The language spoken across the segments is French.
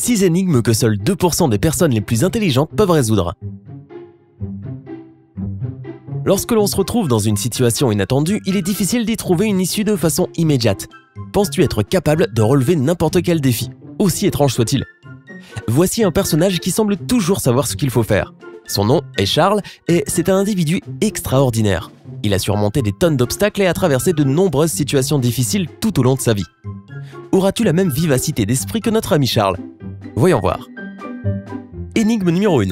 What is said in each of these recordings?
6 énigmes que seuls 2% des personnes les plus intelligentes peuvent résoudre. Lorsque l'on se retrouve dans une situation inattendue, il est difficile d'y trouver une issue de façon immédiate. Penses-tu être capable de relever n'importe quel défi, aussi étrange soit-il? Voici un personnage qui semble toujours savoir ce qu'il faut faire. Son nom est Charles et c'est un individu extraordinaire. Il a surmonté des tonnes d'obstacles et a traversé de nombreuses situations difficiles tout au long de sa vie. Auras-tu la même vivacité d'esprit que notre ami Charles? Voyons voir. Énigme numéro 1.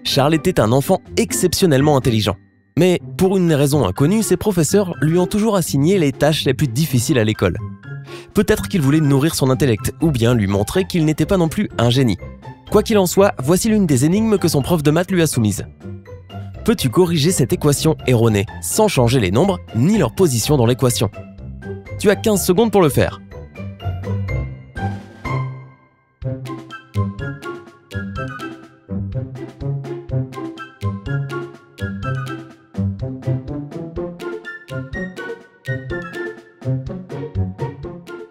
Charles était un enfant exceptionnellement intelligent. Mais pour une raison inconnue, ses professeurs lui ont toujours assigné les tâches les plus difficiles à l'école. Peut-être qu'il voulait nourrir son intellect, ou bien lui montrer qu'il n'était pas non plus un génie. Quoi qu'il en soit, voici l'une des énigmes que son prof de maths lui a soumises. Peux-tu corriger cette équation erronée, sans changer les nombres ni leur position dans l'équation? Tu as 15 secondes pour le faire.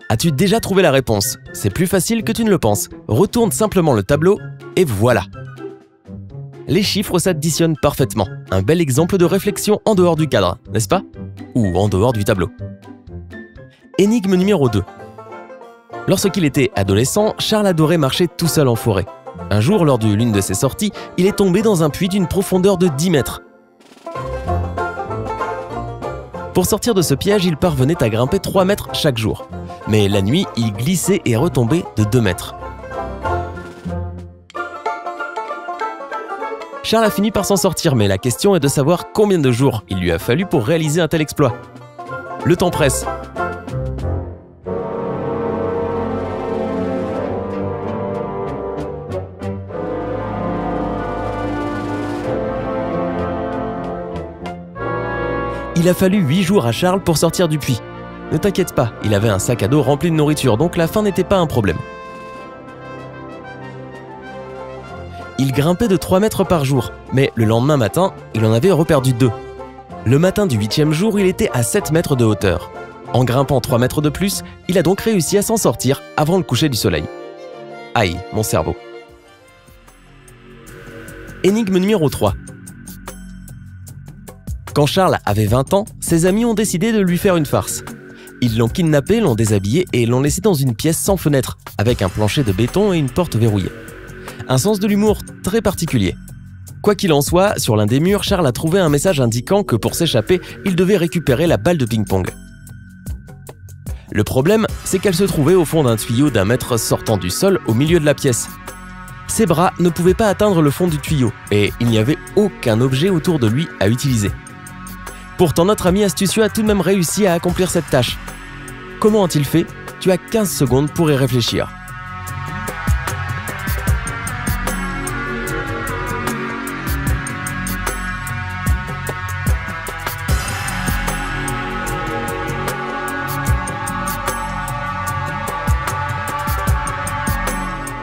As-tu déjà trouvé la réponse? C'est plus facile que tu ne le penses. Retourne simplement le tableau et voilà. Les chiffres s'additionnent parfaitement. Un bel exemple de réflexion en dehors du cadre, n'est-ce pas? Ou en dehors du tableau. Énigme numéro 2. Lorsqu'il était adolescent, Charles adorait marcher tout seul en forêt. Un jour, lors de l'une de ses sorties, il est tombé dans un puits d'une profondeur de 10 mètres. Pour sortir de ce piège, il parvenait à grimper 3 mètres chaque jour. Mais la nuit, il glissait et retombait de 2 mètres. Charles a fini par s'en sortir, mais la question est de savoir combien de jours il lui a fallu pour réaliser un tel exploit. Le temps presse. Il a fallu 8 jours à Charles pour sortir du puits. Ne t'inquiète pas, il avait un sac à dos rempli de nourriture, donc la faim n'était pas un problème. Il grimpait de 3 mètres par jour, mais le lendemain matin, il en avait reperdu 2. Le matin du 8e jour, il était à 7 mètres de hauteur. En grimpant 3 mètres de plus, il a donc réussi à s'en sortir avant le coucher du soleil. Aïe, mon cerveau. Énigme numéro 3. Quand Charles avait 20 ans, ses amis ont décidé de lui faire une farce. Ils l'ont kidnappé, l'ont déshabillé et l'ont laissé dans une pièce sans fenêtre, avec un plancher de béton et une porte verrouillée. Un sens de l'humour très particulier. Quoi qu'il en soit, sur l'un des murs, Charles a trouvé un message indiquant que pour s'échapper, il devait récupérer la balle de ping-pong. Le problème, c'est qu'elle se trouvait au fond d'un tuyau d'1 mètre sortant du sol au milieu de la pièce. Ses bras ne pouvaient pas atteindre le fond du tuyau et il n'y avait aucun objet autour de lui à utiliser. Pourtant, notre ami astucieux a tout de même réussi à accomplir cette tâche. Comment a-t-il fait? Tu as 15 secondes pour y réfléchir.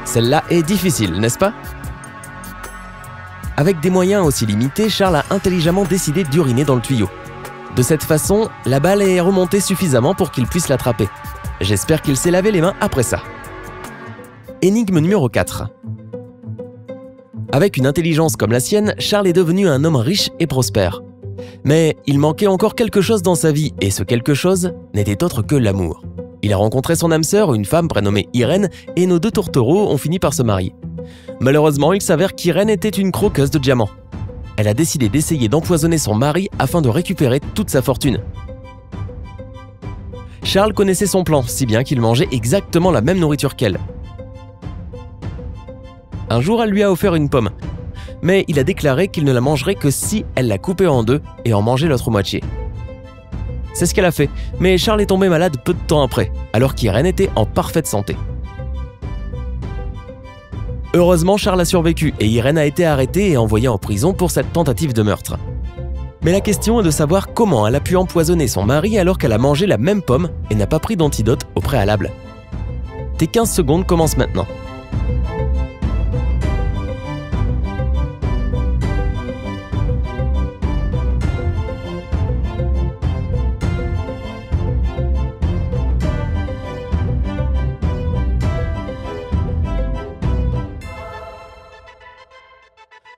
Celle-là est difficile, n'est-ce pas? Avec des moyens aussi limités, Charles a intelligemment décidé d'uriner dans le tuyau. De cette façon, la balle est remontée suffisamment pour qu'il puisse l'attraper. J'espère qu'il s'est lavé les mains après ça. Énigme numéro 4. Avec une intelligence comme la sienne, Charles est devenu un homme riche et prospère. Mais il manquait encore quelque chose dans sa vie, et ce quelque chose n'était autre que l'amour. Il a rencontré son âme sœur, une femme prénommée Irène, et nos 2 tourtereaux ont fini par se marier. Malheureusement, il s'avère qu'Irène était une croqueuse de diamants. Elle a décidé d'essayer d'empoisonner son mari afin de récupérer toute sa fortune. Charles connaissait son plan, si bien qu'il mangeait exactement la même nourriture qu'elle. Un jour, elle lui a offert une pomme, mais il a déclaré qu'il ne la mangerait que si elle la coupait en 2 et en mangeait l'autre moitié. C'est ce qu'elle a fait, mais Charles est tombé malade peu de temps après, alors qu'Irène était en parfaite santé. Heureusement, Charles a survécu et Irène a été arrêtée et envoyée en prison pour cette tentative de meurtre. Mais la question est de savoir comment elle a pu empoisonner son mari alors qu'elle a mangé la même pomme et n'a pas pris d'antidote au préalable. Tes 15 secondes commencent maintenant.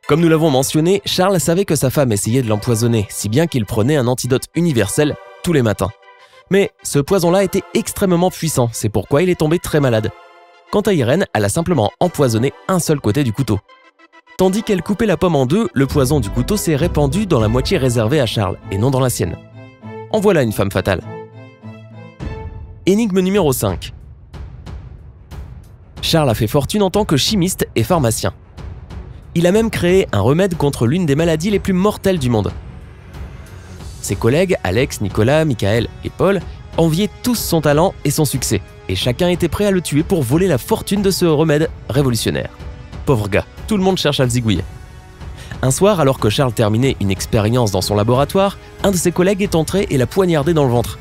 Comme nous l'avons mentionné, Charles savait que sa femme essayait de l'empoisonner, si bien qu'il prenait un antidote universel tous les matins. Mais ce poison-là était extrêmement puissant, c'est pourquoi il est tombé très malade. Quant à Irène, elle a simplement empoisonné un seul côté du couteau. Tandis qu'elle coupait la pomme en deux, le poison du couteau s'est répandu dans la moitié réservée à Charles, et non dans la sienne. En voilà une femme fatale. Énigme numéro 5. Charles a fait fortune en tant que chimiste et pharmacien. Il a même créé un remède contre l'une des maladies les plus mortelles du monde. Ses collègues, Alex, Nicolas, Michael et Paul, enviaient tous son talent et son succès, et chacun était prêt à le tuer pour voler la fortune de ce remède révolutionnaire. Pauvre gars, tout le monde cherche à le zigouiller. Un soir, alors que Charles terminait une expérience dans son laboratoire, un de ses collègues est entré et l'a poignardé dans le ventre.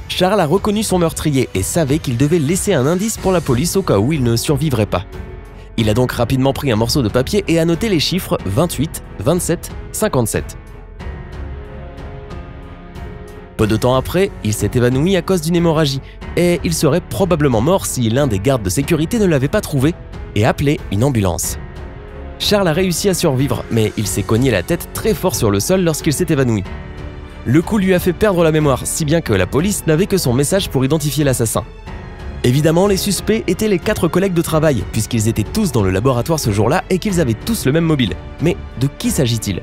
Charles a reconnu son meurtrier et savait qu'il devait laisser un indice pour la police au cas où il ne survivrait pas. Il a donc rapidement pris un morceau de papier et a noté les chiffres 28, 27, 57. Peu de temps après, il s'est évanoui à cause d'une hémorragie et il serait probablement mort si l'un des gardes de sécurité ne l'avait pas trouvé et appelé une ambulance. Charles a réussi à survivre, mais il s'est cogné la tête très fort sur le sol lorsqu'il s'est évanoui. Le coup lui a fait perdre la mémoire, si bien que la police n'avait que son message pour identifier l'assassin. Évidemment, les suspects étaient les 4 collègues de travail, puisqu'ils étaient tous dans le laboratoire ce jour-là et qu'ils avaient tous le même mobile. Mais de qui s'agit-il?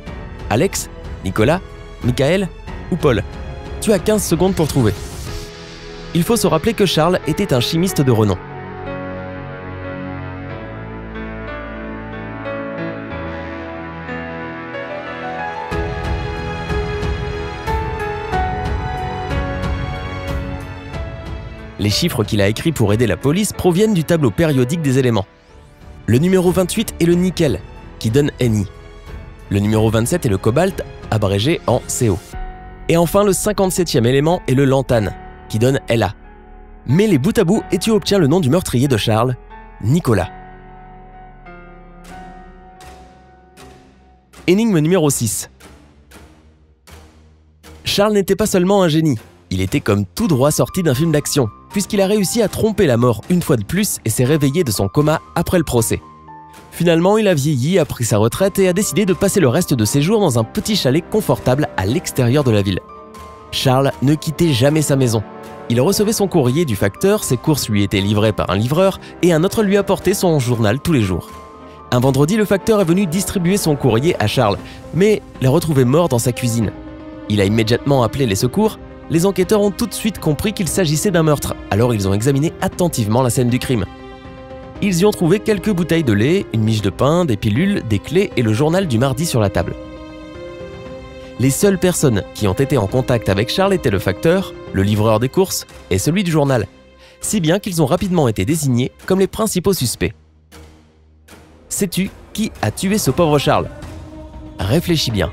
Alex? Nicolas? Michael? Ou Paul? Tu as 15 secondes pour trouver. Il faut se rappeler que Charles était un chimiste de renom. Les chiffres qu'il a écrits pour aider la police proviennent du tableau périodique des éléments. Le numéro 28 est le nickel, qui donne Ni. Le numéro 27 est le cobalt, abrégé en CO. Et enfin, le 57e élément est le lantane, qui donne La. Mets les bout à bout et tu obtiens le nom du meurtrier de Charles, Nicolas. Énigme numéro 6. Charles n'était pas seulement un génie, il était comme tout droit sorti d'un film d'action, puisqu'il a réussi à tromper la mort une fois de plus et s'est réveillé de son coma après le procès. Finalement, il a vieilli, a pris sa retraite et a décidé de passer le reste de ses jours dans un petit chalet confortable à l'extérieur de la ville. Charles ne quittait jamais sa maison. Il recevait son courrier du facteur, ses courses lui étaient livrées par un livreur et un autre lui apportait son journal tous les jours. Un vendredi, le facteur est venu distribuer son courrier à Charles, mais l'a retrouvé mort dans sa cuisine. Il a immédiatement appelé les secours. Les enquêteurs ont tout de suite compris qu'il s'agissait d'un meurtre, alors ils ont examiné attentivement la scène du crime. Ils y ont trouvé quelques bouteilles de lait, une miche de pain, des pilules, des clés et le journal du mardi sur la table. Les seules personnes qui ont été en contact avec Charles étaient le facteur, le livreur des courses et celui du journal, si bien qu'ils ont rapidement été désignés comme les principaux suspects. Sais-tu qui a tué ce pauvre Charles? Réfléchis bien.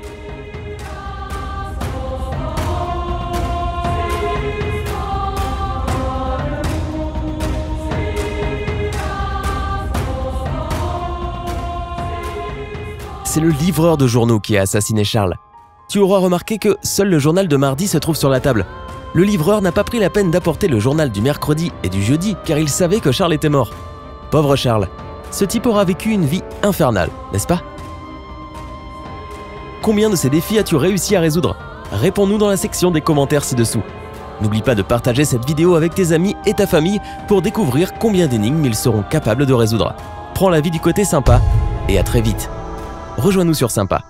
C'est le livreur de journaux qui a assassiné Charles. Tu auras remarqué que seul le journal de mardi se trouve sur la table. Le livreur n'a pas pris la peine d'apporter le journal du mercredi et du jeudi car il savait que Charles était mort. Pauvre Charles, ce type aura vécu une vie infernale, n'est-ce pas? Combien de ces défis as-tu réussi à résoudre? Réponds-nous dans la section des commentaires ci-dessous. N'oublie pas de partager cette vidéo avec tes amis et ta famille pour découvrir combien d'énigmes ils seront capables de résoudre. Prends la vie du côté sympa et à très vite. Rejoins-nous sur Sympa.